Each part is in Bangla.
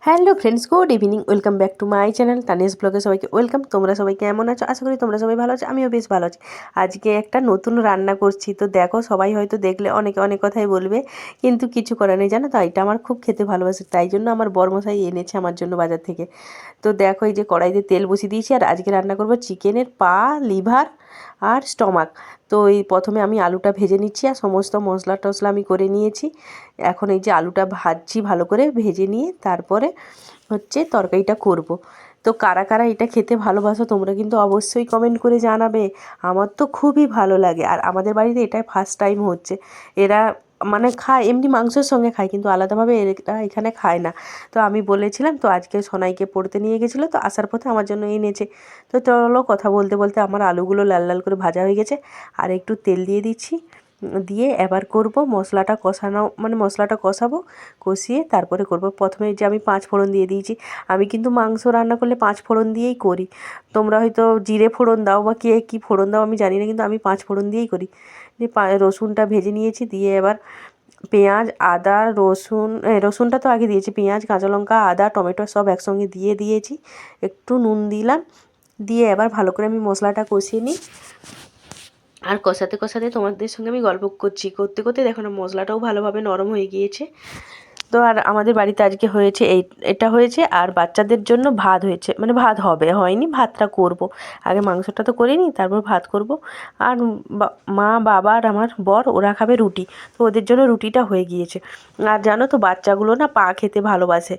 Hello friends, good evening. Welcome back to my channel Tania's ব্লগে সবাইকে ওয়েলকাম। তোমরা সবাই কেমন আছো? আশা করি তোমরা সবাই ভালো আছো, আমিও বেশ ভালো আছি। আজকে একটা নতুন রান্না করছি, তো দেখো সবাই হয়তো দেখলে অনেকে অনেক কথাই বলবে, কিন্তু কিছু করার নেই, জানো তো। এটা আমার খুব খেতে ভালোবাসে, তাই জন্য আমার বরমশাই এনেছে আমার জন্য বাজার থেকে। তো দেখো এই যে কড়াইতে তেল বসিয়ে দিয়েছি, আর আজকে রান্না করবো চিকেনের পা, লিভার আর স্টমাক। তো এই প্রথমে আমি আলুটা ভেজে নিচ্ছি, আর সমস্ত মশলা টশলা আমি করে নিয়েছি। এখন এই যে আলুটা ভাজছি ভালো করে ভেজে নিয়ে, তারপরে হচ্ছে তরকারিটা করব। তো কারা কারা এটা খেতে ভালোবাসো তোমরা কিন্তু অবশ্যই কমেন্ট করে জানাবে। আমার তো খুবই ভালো লাগে, আর আমাদের বাড়িতে এটাই ফার্স্ট টাইম হচ্ছে। এরা মানে খায় এমনি মাংসের সঙ্গে খায়, কিন্তু আলাদাভাবে এরা এখানে খায় না। তো আমি বলেছিলাম, তো আজকে সোনাইকে পড়তে নিয়ে গেছিলো, তো আসার পথে আমার জন্য এনেছে। তো চলো, কথা বলতে বলতে আমার আলুগুলো লাল লাল করে ভাজা হয়ে গেছে, আর একটু তেল দিয়ে দিচ্ছি। দিয়ে এবার করব মশলাটা কষানো, মানে মশলাটা কষাবো, কষিয়ে তারপরে করব। প্রথমে যে আমি 5 ফোড়ন দিয়ে দিয়েছি। আমি কিন্তু মাংস রান্না করলে 5 ফোড়ন দিয়েই করি। তোমরা হয়তো জিরে ফোড়ন দাও বা কে কী ফোড়ন দাও আমি জানি না, কিন্তু আমি 5 ফোড়ন দিয়েই করি। দিয়ে রসুনটা ভেজে নিয়েছি, দিয়ে এবার পেঁয়াজ, আদা, রসুনটা তো আগে দিয়েছি, পেঁয়াজ, কাঁচা লঙ্কা, আদা, টমেটো সব একসঙ্গে দিয়ে দিয়েছি। একটু নুন দিলাম, দিয়ে এবার ভালো করে আমি মশলাটা কষিয়ে নিই। আর কষাতে কষাতে তোমাদের সঙ্গে আমি গল্প করছি, করতে করতে দেখো না মশলাটাও ভালোভাবে নরম হয়ে গিয়েছে। তো আর আমাদের বাড়িতে আজকে হয়েছে এটা হয়েছে, আর বাচ্চাদের জন্য ভাত হয়েছে, মানে ভাত হবে, হয়নি, ভাতটা করব। আগে মাংসটা তো করে নিই, তারপর ভাত করব। আর মা, বাবা আর আমার বর ওরা খাবে রুটি, তো ওদের জন্য রুটিটা হয়ে গিয়েছে। আর জানো তো বাচ্চাগুলো না পা খেতে ভালোবাসে,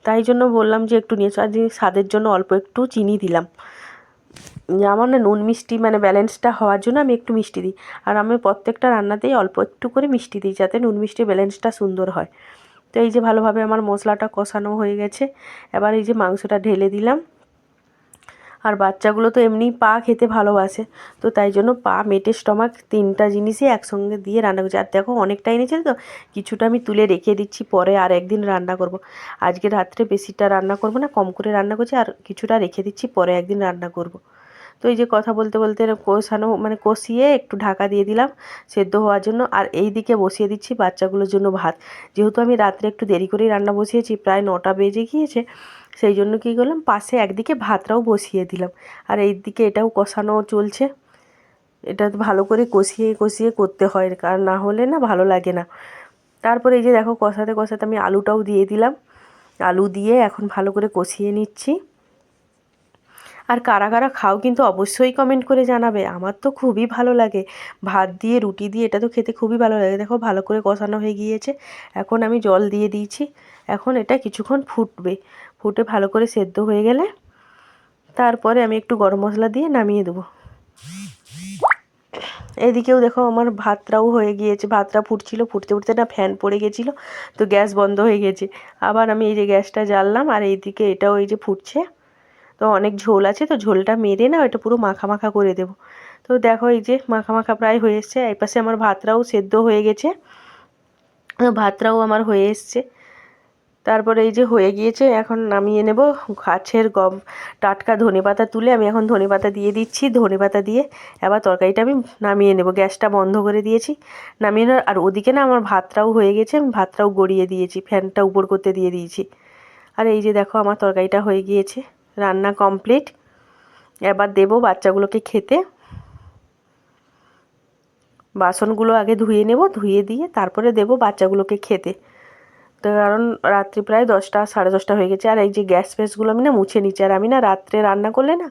তাই জন্য বললাম যে একটু নিয়েছো। আর যে স্বাদের জন্য অল্প একটু চিনি দিলাম। আমার না নুন মিষ্টি মানে ব্যালেন্সটা হওয়ার জন্য আমি একটু মিষ্টি দিই। আর আমি প্রত্যেকটা রান্নাতেই অল্প একটু করে মিষ্টি দিই, যাতে নুন মিষ্টির ব্যালেন্সটা সুন্দর হয়। তো এই যে ভালোভাবে আমার মশলাটা কষানো হয়ে গেছে, এবার এই যে মাংসটা ঢেলে দিলাম। আর বাচ্চাগুলো তো এমনিই পা খেতে ভালোবাসে, তো তাই জন্য পা, মেটে, স্টমাক 3টা জিনিসই একসঙ্গে দিয়ে রান্না করছি। আর দেখো অনেকটা এনেছে, তো কিছুটা আমি তুলে রেখে দিচ্ছি, পরে আর একদিন রান্না করব। আজকে রাত্রে বেশিটা রান্না করব না, কম করে রান্না করছি, আর কিছুটা রেখে দিচ্ছি, পরে একদিন রান্না করব। তো এই যে কথা বলতে বলতে কষানো মানে কষিয়ে একটু ঢাকা দিয়ে দিলাম সেদ্ধ হওয়ার জন্য। আর এই দিকে বসিয়ে দিচ্ছি বাচ্চাগুলোর জন্য ভাত। যেহেতু আমি রাত্রে একটু দেরি করেই রান্না বসিয়েছি, প্রায় 9টা বেজে গিয়েছে, সেই জন্য কী করলাম, পাশে একদিকে ভাতটাও বসিয়ে দিলাম। আর এই দিকে এটাও কষানো চলছে। এটা ভালো করে কষিয়ে কষিয়ে করতে হয়, কারণ না হলে না ভালো লাগে না। তারপরে এই যে দেখো কষাতে কষাতে আমি আলুটাও দিয়ে দিলাম। আলু দিয়ে এখন ভালো করে কষিয়ে নিচ্ছি। আর কারা কারা খাও কিন্তু অবশ্যই কমেন্ট করে জানাবে। আমার তো খুবই ভালো লাগে, ভাত দিয়ে রুটি দিয়ে এটা তো খেতে খুবই ভালো লাগে। দেখো ভালো করে কষানো হয়ে গিয়েছে, এখন আমি জল দিয়ে দিয়েছি। এখন এটা কিছুক্ষণ ফুটবে, ফুটে ভালো করে সেদ্ধ হয়ে গেলে তারপরে আমি একটু গরম মশলা দিয়ে নামিয়ে দেবো। এদিকেও দেখো আমার ভাতটাও হয়ে গিয়েছে, ভাতটা ফুটছিল, ফুটতে ফুটতে না ফ্যান পড়ে গেছিলো, তো গ্যাস বন্ধ হয়ে গেছে। আবার আমি এই যে গ্যাসটা জ্বাললাম, আর এইদিকে এটাও এই যে ফুটছে। তো অনেক ঝোল আছে, তো ঝোলটা মেরে না ওটা পুরো মাখা মাখা করে দেবো। তো দেখো এই যে মাখা মাখা প্রায় হয়ে এসছে। এই পাশে আমার ভাতটাও সেদ্ধ হয়ে গেছে, ভাতটাও আমার হয়ে এসছে। তারপরে এই যে হয়ে গিয়েছে, এখন নামিয়ে নেব। গাছের টাটকা ধনেপাতা তুলে আমি এখন ধনেপাতা দিয়ে দিচ্ছি। ধনেপাতা দিয়ে এবার তরকারিটা আমি নামিয়ে নেব। গ্যাসটা বন্ধ করে দিয়েছি, নামিয়ে নেব। আর ওদিকে না আমার ভাতটাও হয়ে গেছে, আমি ভাতটাও গড়িয়ে দিয়েছি, ফ্যানটা উপর করতে দিয়ে দিয়েছি। আর এই যে দেখো আমার তরকারিটা হয়ে গিয়েছে, রান্না কমপ্লিট। এবার দেবো বাচ্চাগুলোকে খেতে। বাসনগুলো আগে ধুয়ে নেব, ধুয়ে দিয়ে তারপরে দেবো বাচ্চাগুলোকে খেতে। তো কারণ রাত্রি প্রায় 10টা, 10:30 হয়ে গেছে। আর এই যে গ্যাস ফ্যাসগুলো আমি না মুছে নিচ্ছি। আর আমি না রাত্রে রান্না করলে না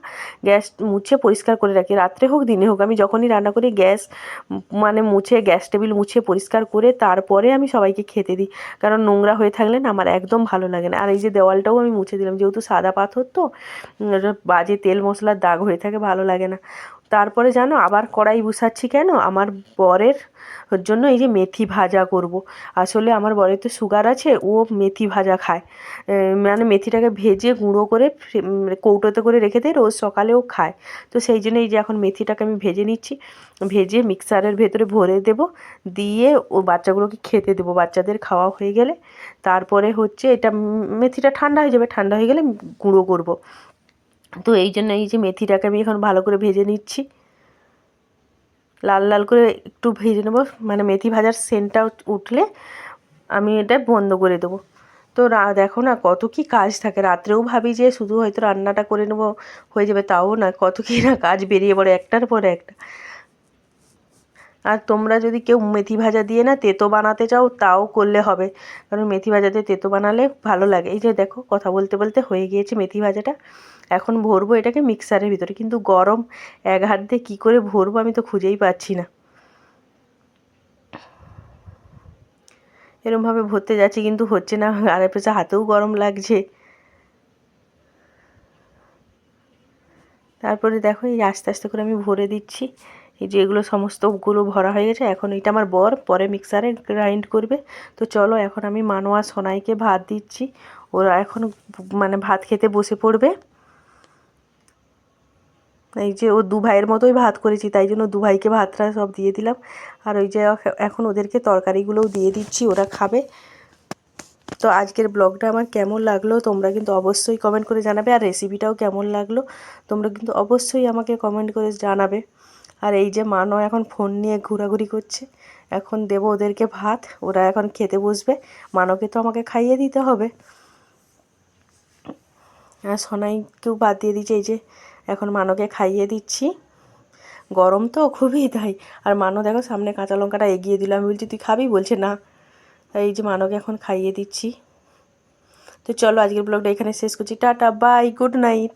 গ্যাস মুছে পরিষ্কার করে রাখি, রাত্রে হোক দিনে হোক। আমি যখনই রান্না করি গ্যাস মানে মুছে, গ্যাস টেবিল মুছে পরিষ্কার করে তারপরে আমি সবাইকে খেতে দিই। কারণ নোংরা হয়ে থাকলে না আমার একদম ভালো লাগে না। আর এই যে দেওয়ালটাও আমি মুছে দিলাম, যেহেতু সাদা পাথর তো বাজে তেল মশলার দাগ হয়ে থাকে, ভালো লাগে না। তারপরে জানো আবার কড়াই বসাচ্ছি কেন, আমার বরের জন্য এই যে মেথি ভাজা করব। আসলে আমার বরের তো সুগার আছে, ও মেথি ভাজা খায়। মানে মেথিটাকে ভেজে গুঁড়ো করে কৌটোতে করে রেখে দেয়, রোজ সকালেও খায়। তো সেই জন্য এই যে এখন মেথিটাকে আমি ভেজে নিচ্ছি, ভেজে মিক্সারের ভেতরে ভরে দেব, দিয়ে ও বাচ্চাগুলোকে খেতে দেবো। বাচ্চাদের খাওয়া হয়ে গেলে তারপরে হচ্ছে এটা মেথিটা ঠান্ডা হয়ে যাবে, ঠান্ডা হয়ে গেলে গুঁড়ো করব। তো এই জন্য এই যে মেথিটাকে আমি এখন ভালো করে ভেজে নিচ্ছি, লাল লাল করে একটু ভেজে নেবো, মানে মেথি ভাজার সেন্টটা উঠলে আমি এটা বন্ধ করে দেবো। তো দেখো না কত কি কাজ থাকে, রাত্রেও ভাবি যে শুধু হয়তো রান্নাটা করে নেবো হয়ে যাবে, তাও না কত কি না কাজ বেরিয়ে পড়ে একটার পর একটা। আর তোমরা যদি কেউ মেথি ভাজা দিয়ে না তেতো বানাতে চাও তাও করলে হবে, কারণ মেথি ভাজাতে তেতো বানালে ভালো লাগে। এই যে দেখো কথা বলতে বলতে হয়ে গিয়েছে মেথি ভাজাটা। এখন ভরবো এটাকে মিক্সারের ভিতরে, কিন্তু গরম এক হাত দিয়ে কী করে ভরবো আমি তো খুঁজেই পাচ্ছি না। এরমভাবে ভরতে যাচ্ছি কিন্তু হচ্ছে না, আর পেছনে হাতেও গরম লাগছে। তারপরে দেখো এই আস্তে আস্তে করে আমি ভরে দিচ্ছি। এই যে এগুলো সমস্তগুলো ভরা হয়ে গেছে, এখন এটা আমার বর পরে মিক্সারে গ্রাইন্ড করবে। তো চলো এখন আমি মানো আর সোনাইকে ভাত দিচ্ছি, ওরা এখন মানে ভাত খেতে বসে পড়বে। এই যে ও দু ভাইয়ের মতোই ভাত করেছি, তাই জন্য দু ভাইকে ভাতটা সব দিয়ে দিলাম। আর ওই যে এখন ওদেরকে তরকারিগুলোও দিয়ে দিচ্ছি, ওরা খাবে। তো আজকের ব্লগটা আমার কেমন লাগলো তোমরা কিন্তু অবশ্যই কমেন্ট করে জানাবে, আর রেসিপিটাও কেমন লাগলো তোমরা কিন্তু অবশ্যই আমাকে কমেন্ট করে জানাবে। আর এই যে মানও এখন ফোন নিয়ে ঘোরাঘুরি করছে, এখন দেবো ওদেরকে ভাত, ওরা এখন খেতে বসবে। মানকে তো আমাকে খাইয়ে দিতে হবে। আর সোনাইকেও বাদ দিয়ে দিচ্ছি, এই যে এখন মানকে খাইয়ে দিচ্ছি। গরম তো খুবই, তাই। আর মানও দেখো সামনে কাঁচা লঙ্কাটা এগিয়ে দিল, আমি বলছি তুই খাবি, বলছে না। এই যে মানকে এখন খাইয়ে দিচ্ছি। তো চলো আজকের ব্লগটা এখানে শেষ করছি, টাটা বাই, গুড নাইট।